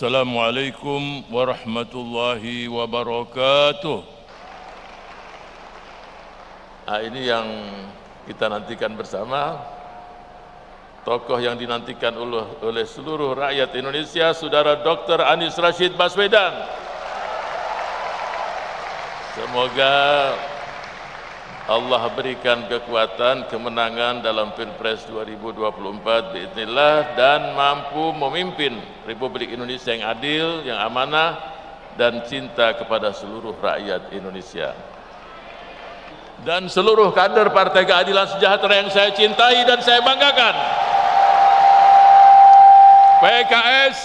Assalamualaikum warahmatullahi wabarakatuh. Ini yang kita nantikan bersama, tokoh yang dinantikan oleh seluruh rakyat Indonesia, Saudara Dr. Anies Rashid Baswedan. Semoga Allah berikan kekuatan, kemenangan dalam Pilpres 2024 biidznillah, dan mampu memimpin Republik Indonesia yang adil, yang amanah, dan cinta kepada seluruh rakyat Indonesia. Dan seluruh kader Partai Keadilan Sejahtera yang saya cintai dan saya banggakan. PKS,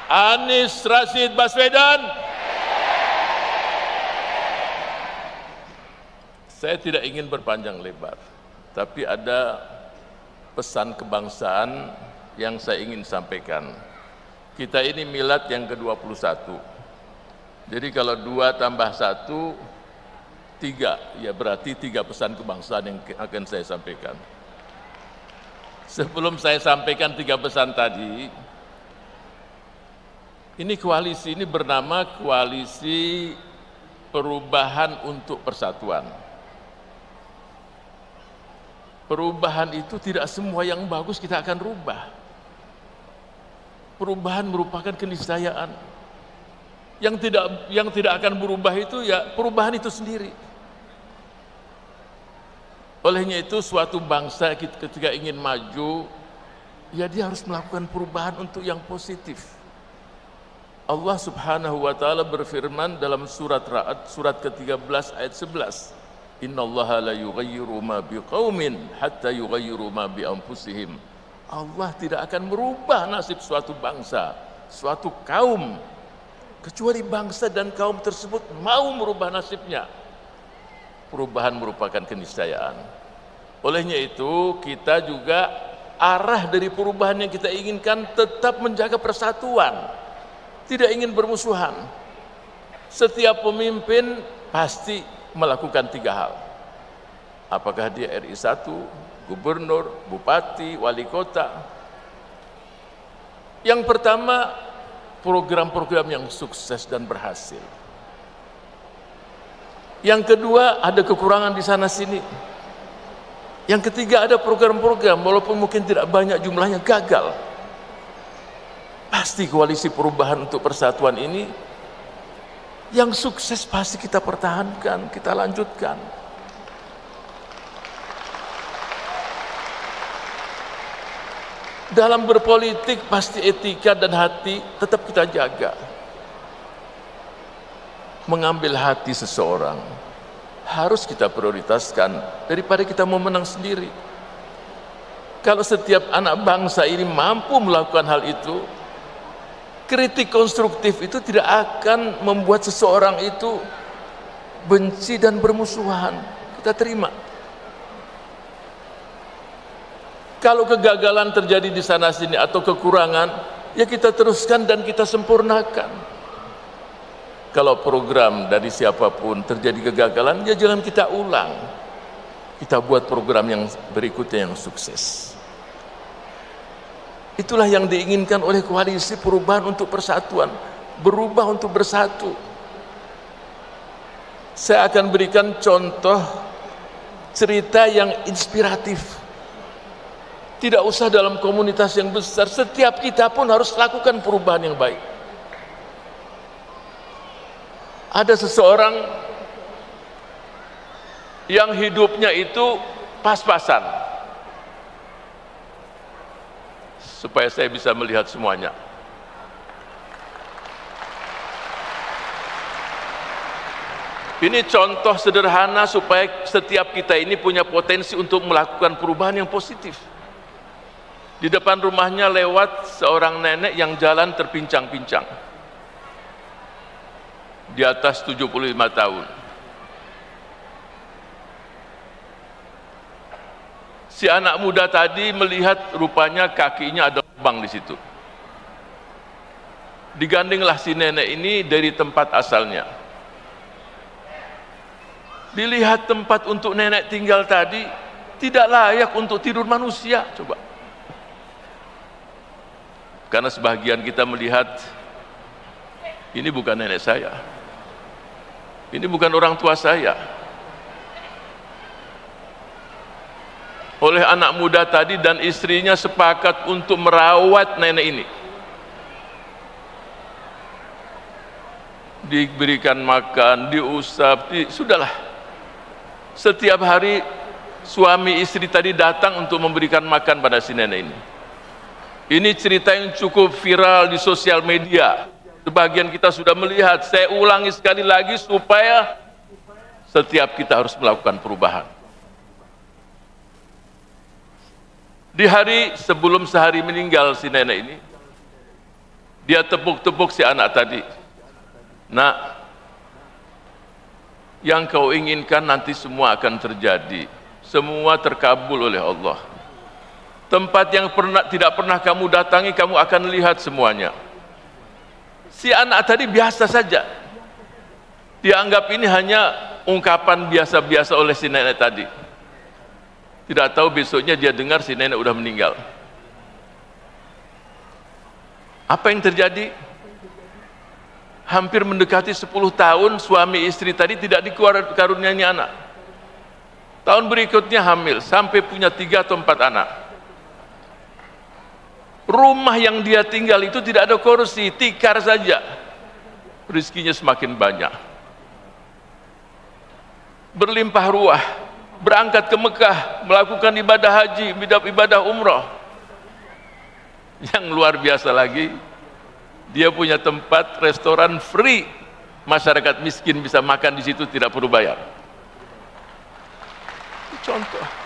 Anies Rashid Baswedan. Saya tidak ingin berpanjang lebar, tapi ada pesan kebangsaan yang saya ingin sampaikan. Kita ini milad yang ke-21. Jadi kalau 2 tambah 1, 3, ya berarti 3 pesan kebangsaan yang akan saya sampaikan. Sebelum saya sampaikan 3 pesan tadi, ini koalisi ini bernama Koalisi Perubahan untuk Persatuan. Perubahan itu tidak semua yang bagus kita akan rubah. Perubahan merupakan keniscayaan. Yang tidak akan berubah itu ya perubahan itu sendiri. Olehnya itu suatu bangsa ketika ingin maju, ya dia harus melakukan perubahan untuk yang positif. Allah Subhanahu wa taala berfirman dalam surat Ra'd surat ke-13 ayat 11. Innallaha la yughayyiru ma biqaumin hatta yughayyiru ma bi anfusihim. Allah tidak akan merubah nasib suatu bangsa, suatu kaum, kecuali bangsa dan kaum tersebut mau merubah nasibnya. Perubahan merupakan keniscayaan. Olehnya itu kita juga arah dari perubahan yang kita inginkan tetap menjaga persatuan, tidak ingin bermusuhan. Setiap pemimpin pasti melakukan 3 hal. Apakah dia RI 1, gubernur, bupati, wali kota. Yang pertama, program-program yang sukses dan berhasil. Yang kedua, ada kekurangan di sana sini. Yang ketiga, ada program-program walaupun mungkin tidak banyak jumlahnya gagal. Pasti koalisi perubahan untuk persatuan ini yang sukses pasti kita pertahankan, kita lanjutkan. Dalam berpolitik pasti etika dan hati tetap kita jaga. Mengambil hati seseorang harus kita prioritaskan daripada kita mau menang sendiri. Kalau setiap anak bangsa ini mampu melakukan hal itu, kritik konstruktif itu tidak akan membuat seseorang itu benci dan bermusuhan. Kita terima. Kalau kegagalan terjadi di sana sini atau kekurangan, ya kita teruskan dan kita sempurnakan. Kalau program dari siapapun terjadi kegagalan, ya jangan kita ulang. Kita buat program yang berikutnya yang sukses. Itulah yang diinginkan oleh koalisi perubahan untuk persatuan, berubah untuk bersatu. Saya akan berikan contoh cerita yang inspiratif. Tidak usah dalam komunitas yang besar, setiap kita pun harus lakukan perubahan yang baik. Ada seseorang yang hidupnya itu pas-pasan. Supaya saya bisa melihat semuanya. Ini contoh sederhana supaya setiap kita ini punya potensi untuk melakukan perubahan yang positif. Di depan rumahnya lewat seorang nenek yang jalan terpincang-pincang. Di atas 75 tahun. Si anak muda tadi melihat rupanya kakinya ada lubang di situ. Digandenglah si nenek ini dari tempat asalnya. Dilihat tempat untuk nenek tinggal tadi tidak layak untuk tidur manusia, coba. Karena sebagian kita melihat ini bukan nenek saya, ini bukan orang tua saya. Oleh anak muda tadi dan istrinya sepakat untuk merawat nenek ini. Diberikan makan, diusap, sudahlah. Setiap hari suami istri tadi datang untuk memberikan makan pada si nenek ini. Ini cerita yang cukup viral di sosial media. Sebagian kita sudah melihat. Saya ulangi sekali lagi supaya setiap kita harus melakukan perubahan. Di hari sebelum sehari meninggal si nenek ini, dia tepuk-tepuk si anak tadi. Nak, yang kau inginkan nanti semua akan terjadi, semua terkabul oleh Allah. Tempat yang tidak pernah kamu datangi, kamu akan lihat semuanya. Si anak tadi biasa saja, dianggap ini hanya ungkapan biasa-biasa oleh si nenek tadi. Tidak tahu besoknya dia dengar si nenek udah meninggal. Apa yang terjadi? Hampir mendekati 10 tahun suami istri tadi tidak dikaruniai anak. Tahun berikutnya hamil sampai punya 3 atau 4 anak. Rumah yang dia tinggal itu tidak ada kursi, tikar saja. Rizkinya semakin banyak. Berlimpah ruah, berangkat ke Mekah, melakukan ibadah haji, ibadah umrah. Yang luar biasa lagi, dia punya tempat restoran free, masyarakat miskin bisa makan di situ tidak perlu bayar. Contoh.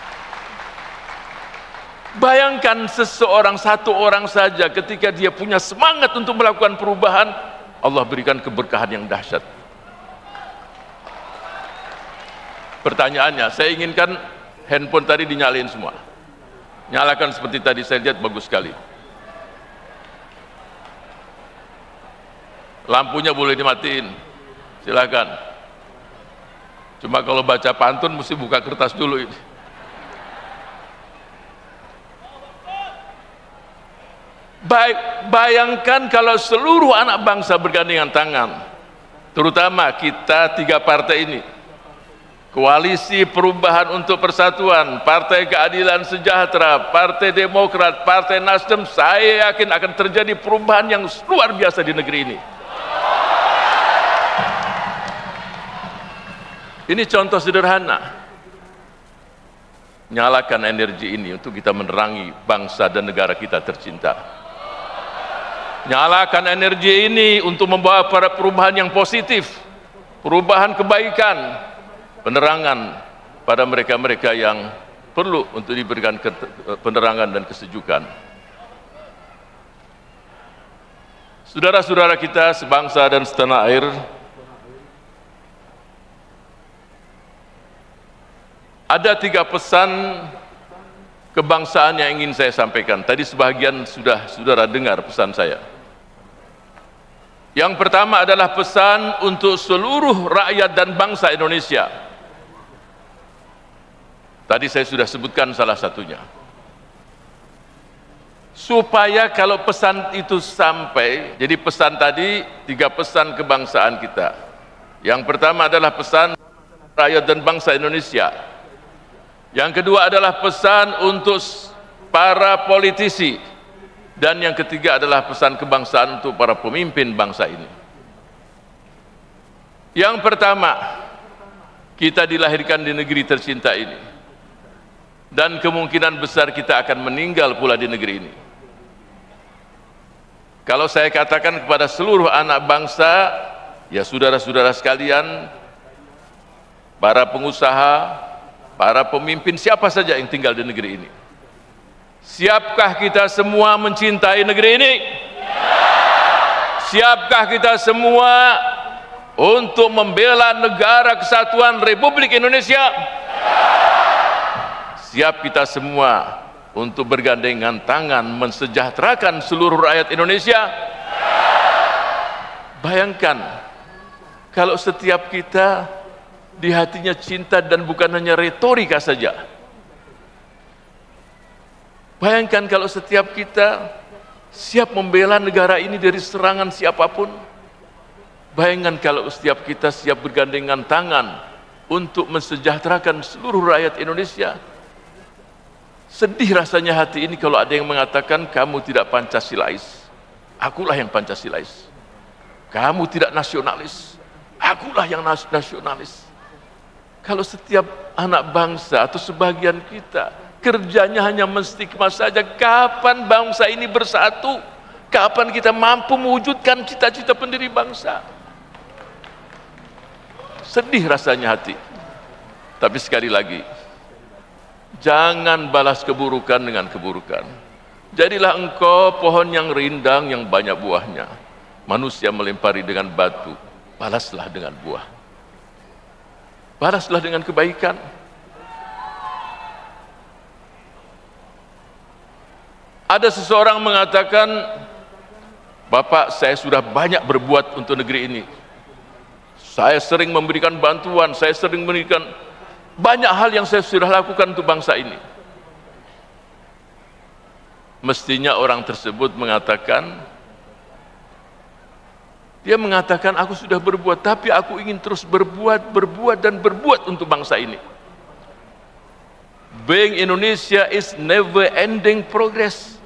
Bayangkan satu orang saja ketika dia punya semangat untuk melakukan perubahan, Allah berikan keberkahan yang dahsyat. Pertanyaannya, saya inginkan handphone tadi dinyalain semua. Nyalakan seperti tadi saya lihat, bagus sekali. Lampunya boleh dimatiin, silakan. Cuma kalau baca pantun mesti buka kertas dulu ini. Bayangkan kalau seluruh anak bangsa bergandengan tangan, terutama kita 3 partai ini, Koalisi Perubahan untuk Persatuan, Partai Keadilan Sejahtera, Partai Demokrat, Partai Nasdem, saya yakin akan terjadi perubahan yang luar biasa di negeri ini. Ini contoh sederhana. Nyalakan energi ini untuk kita menerangi bangsa dan negara kita tercinta. Nyalakan energi ini untuk membawa para perubahan yang positif, perubahan kebaikan, penerangan pada mereka-mereka yang perlu untuk diberikan penerangan dan kesejukan. Saudara-saudara kita sebangsa dan setanah air, ada 3 pesan kebangsaan yang ingin saya sampaikan. Tadi sebagian sudah saudara dengar pesan saya. Yang pertama adalah pesan untuk seluruh rakyat dan bangsa Indonesia. Tadi saya sudah sebutkan salah satunya. Supaya kalau pesan itu sampai, jadi pesan tadi 3 pesan kebangsaan kita. Yang pertama adalah pesan rakyat dan bangsa Indonesia. Yang kedua adalah pesan untuk para politisi. Dan yang ketiga adalah pesan kebangsaan untuk para pemimpin bangsa ini. Yang pertama, kita dilahirkan di negeri tercinta ini. Dan kemungkinan besar kita akan meninggal pula di negeri ini. Kalau saya katakan kepada seluruh anak bangsa, ya saudara-saudara sekalian, para pengusaha, para pemimpin, siapa saja yang tinggal di negeri ini, siapkah kita semua mencintai negeri ini? Siapkah kita semua untuk membela negara kesatuan Republik Indonesia? Siap kita semua untuk bergandengan tangan mensejahterakan seluruh rakyat Indonesia? Bayangkan kalau setiap kita di hatinya cinta dan bukan hanya retorika saja. Bayangkan kalau setiap kita siap membela negara ini dari serangan siapapun. Bayangkan kalau setiap kita siap bergandengan tangan untuk mensejahterakan seluruh rakyat Indonesia. Sedih rasanya hati ini kalau ada yang mengatakan kamu tidak Pancasilais, akulah yang Pancasilais. Kamu tidak nasionalis, akulah yang nasionalis. Kalau setiap anak bangsa atau sebagian kita kerjanya hanya menstigma saja, kapan bangsa ini bersatu? Kapan kita mampu mewujudkan cita-cita pendiri bangsa? Sedih rasanya hati. Tapi sekali lagi, jangan balas keburukan dengan keburukan. Jadilah engkau pohon yang rindang yang banyak buahnya. Manusia melempari dengan batu, balaslah dengan buah. Balaslah dengan kebaikan. Ada seseorang mengatakan, Bapak, saya sudah banyak berbuat untuk negeri ini. Saya sering memberikan bantuan, saya sering memberikan banyak hal yang saya sudah lakukan untuk bangsa ini. Mestinya orang tersebut mengatakan, dia mengatakan, aku sudah berbuat, tapi aku ingin terus berbuat untuk bangsa ini. Being Indonesia is never ending progress.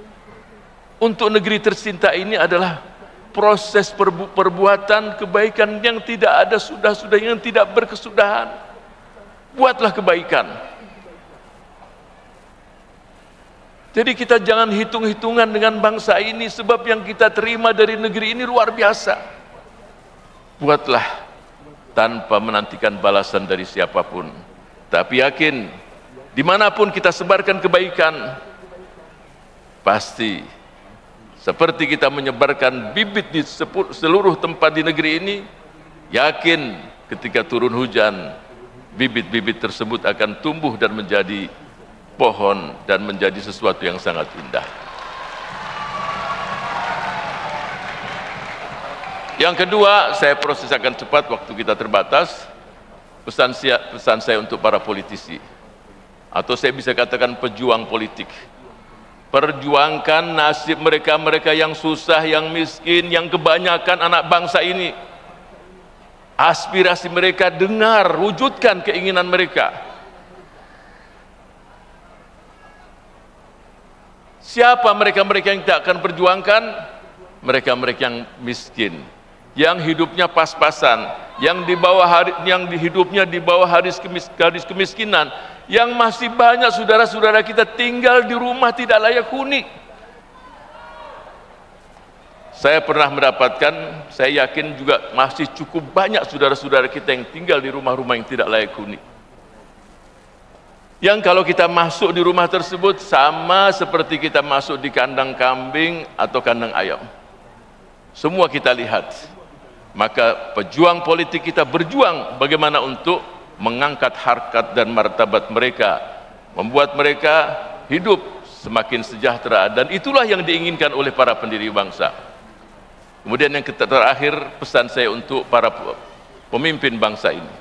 Untuk negeri tercinta ini adalah proses perbuatan kebaikan yang tidak ada sudah-sudah, yang tidak berkesudahan. Buatlah kebaikan. Jadi kita jangan hitung-hitungan dengan bangsa ini, sebab yang kita terima dari negeri ini luar biasa. Buatlah tanpa menantikan balasan dari siapapun. Tapi yakin, dimanapun kita sebarkan kebaikan, pasti seperti kita menyebarkan bibit di seluruh tempat di negeri ini, yakin ketika turun hujan, bibit-bibit tersebut akan tumbuh dan menjadi pohon dan menjadi sesuatu yang sangat indah. Yang kedua, saya proses akan cepat, waktu kita terbatas. Pesan saya untuk para politisi, atau saya bisa katakan pejuang politik. Perjuangkan nasib mereka-mereka yang susah, yang miskin, yang kebanyakan anak bangsa ini. Aspirasi mereka dengar, wujudkan keinginan mereka. Siapa mereka-mereka yang tidak akan perjuangkan? Mereka-mereka yang miskin, yang hidupnya pas-pasan, yang hidupnya di bawah garis kemiskinan, yang masih banyak saudara-saudara kita tinggal di rumah tidak layak huni. Saya pernah mendapatkan, saya yakin juga masih cukup banyak saudara-saudara kita yang tinggal di rumah-rumah yang tidak layak huni. Yang kalau kita masuk di rumah tersebut sama seperti kita masuk di kandang kambing atau kandang ayam. Semua kita lihat. Maka pejuang politik kita berjuang bagaimana untuk mengangkat harkat dan martabat mereka, membuat mereka hidup semakin sejahtera, dan itulah yang diinginkan oleh para pendiri bangsa. Kemudian yang terakhir, pesan saya untuk para pemimpin bangsa ini.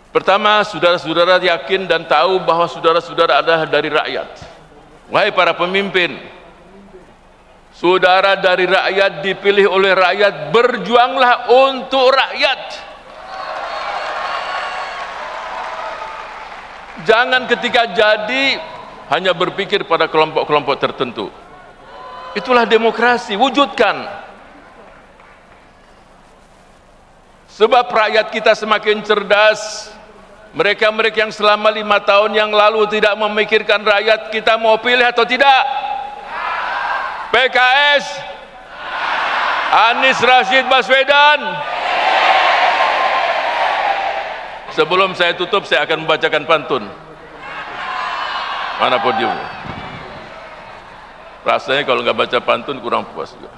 Pertama, saudara-saudara yakin dan tahu bahwa saudara-saudara adalah dari rakyat. Wahai para pemimpin, saudara dari rakyat, dipilih oleh rakyat, berjuanglah untuk rakyat. Jangan ketika jadi hanya berpikir pada kelompok-kelompok tertentu. Itulah demokrasi, wujudkan. Sebab rakyat kita semakin cerdas. Mereka-mereka yang selama 5 tahun yang lalu tidak memikirkan rakyat, kita mau pilih atau tidak? PKS, Anies Rashid Baswedan. Sebelum saya tutup, saya akan membacakan pantun. Mana podiumnya? Rasanya kalau nggak baca pantun kurang puas juga.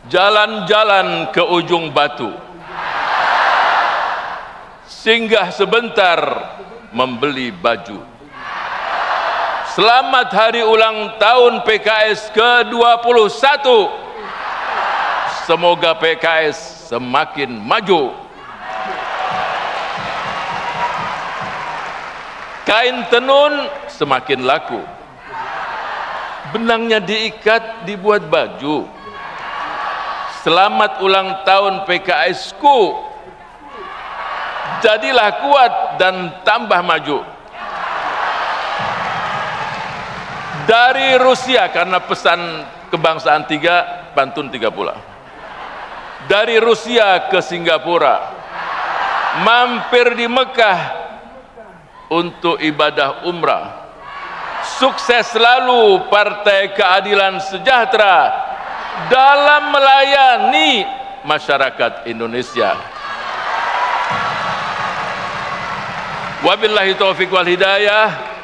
Jalan-jalan ke ujung batu, singgah sebentar membeli baju. Selamat hari ulang tahun PKS ke-21. Semoga PKS semakin maju. Kain tenun semakin laku. Benangnya diikat, dibuat baju. Selamat ulang tahun PKS-ku. Jadilah kuat dan tambah maju. Dari Rusia, karena pesan kebangsaan 3, pantun 3 pula. Dari Rusia ke Singapura, mampir di Mekah untuk ibadah umrah. Sukses selalu Partai Keadilan Sejahtera dalam melayani masyarakat Indonesia. Wabillahi taufiq wal hidayah.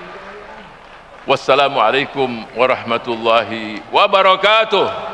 Wassalamualaikum warahmatullahi wabarakatuh.